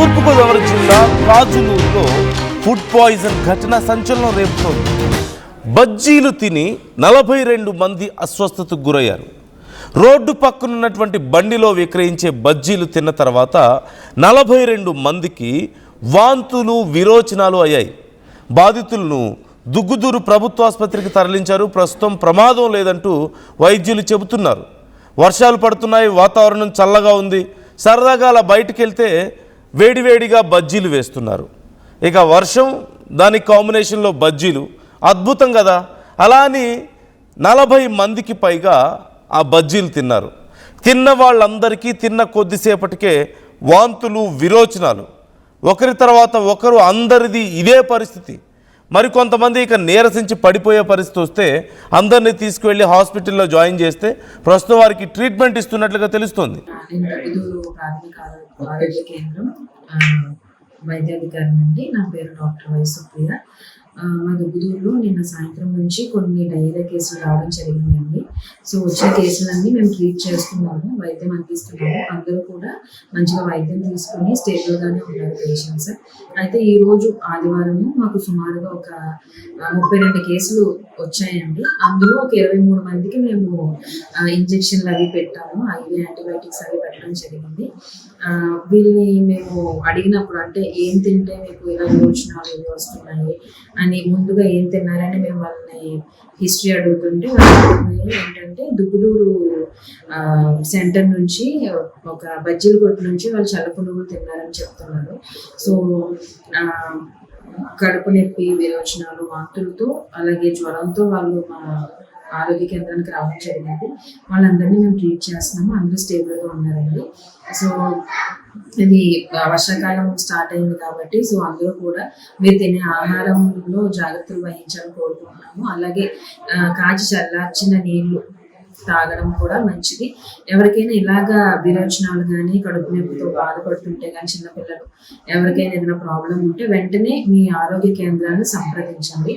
తూర్పుగోదావరి జిల్లా కాజులూరులో food poison ఘటన సంచలనం రేపుతోంది. బజ్జీలు తిని 42 మంది అస్వస్థతకు గురయ్యారు. రోడ్డు పక్కనున్నటువంటి బండిలో విక్రయించే బజ్జీలు తిన్న తర్వాత 42 మందికి వాంతులు విరోచనాలు అయ్యాయి. బాధితులను దుగ్గుదూరు ప్రభుత్వ ఆసుపత్రికి తరలించారు. ప్రస్తుతం ప్రమాదం లేదంటూ వైద్యులు చెబుతున్నారు. వర్షాలు పడుతున్నాయి, వాతావరణం చల్లగా ఉంది. సరదాగా అలా బయటికి వెళ్తే వేడివేడిగా బజ్జీలు వేస్తున్నారు. ఇక వర్షం దాని కాంబినేషన్లో బజ్జీలు అద్భుతం కదా. అలా అని 40 మందికి పైగా ఆ బజ్జీలు తిన్నారు. తిన్న వాళ్ళందరికీ తిన్న కొద్దిసేపటికే వాంతులు విరోచనాలు, ఒకరి తర్వాత ఒకరు, అందరిది ఇదే పరిస్థితి. మరికొంతమంది ఇక నీరసించి పడిపోయే పరిస్థితి వస్తే అందరినీ తీసుకువెళ్ళి హాస్పిటల్లో జాయిన్ చేస్తే ప్రస్తుతం వారికి ట్రీట్మెంట్ ఇస్తున్నట్లుగా తెలుస్తోంది. వైద్యాధికారి నుండి నా పేరు డాక్టర్ వై సుప్రియ. మా దుగ్గుదూరులో నిన్న సాయంత్రం నుంచి కొన్ని డయేరియా కేసులు రావడం జరిగిందండి. సో వచ్చిన కేసులన్నీ మేము ట్రీట్ చేస్తున్నాము, వైద్యం అందిస్తున్నాము. అందరూ కూడా మంచిగా వైద్యం తీసుకుని స్టేబుల్గానే ఉన్నారు పేషెంట్స్. అయితే ఈరోజు ఆదివారము మాకు సుమారుగా ఒక 32 కేసులు వచ్చాయండి. అందులో ఒక 23 మందికి మేము ఇంజెక్షన్లు అవి పెట్టాము, ఐవీ యాంటీబయాటిక్స్ అవి పెట్టడం జరిగింది. వీళ్ళని మేము అడిగినప్పుడు, అంటే ఏం తింటే మీకు ఇలా యోచనాలు ఇవి వస్తున్నాయి అని, ముందుగా ఏం తిన్నారని మేము వాళ్ళని హిస్టరీ అడుగుతుంటే వాళ్ళు ఏంటంటే దుగ్గుదూరు సెంటర్ నుంచి ఒక బజ్జీల కొట్టు నుంచి వాళ్ళు చల్ల పునుగులు తిన్నారని చెప్తున్నారు. సో కడుపు నొప్పి, విరోచనాలు, వాంతులతో అలాగే జ్వరంతో వాళ్ళు మా ఆరోగ్య కేంద్రానికి రావడం జరిగింది. వాళ్ళందరినీ మేము ట్రీట్ చేస్తున్నాము, అందరూ స్టేబుల్గా ఉన్నారండి. సో ఇది వర్షాకాలం స్టార్ట్ అయింది కాబట్టి సో అందరూ కూడా మీరు తినే ఆహారంలో జాగ్రత్తలు వహించాలని కోరుకుంటున్నాము. అలాగే కాచి చల్లార్చిన నీళ్లు తాగడం కూడా మంచిది. ఎవరికైనా ఇలాగా విరోచనాలు కానీ కడుపు నొప్పితో బాధపడుతుంటే కానీ, చిన్నపిల్లలు ఎవరికైనా ఏదైనా ప్రాబ్లం ఉంటే వెంటనే మీ ఆరోగ్య కేంద్రాన్ని సంప్రదించండి.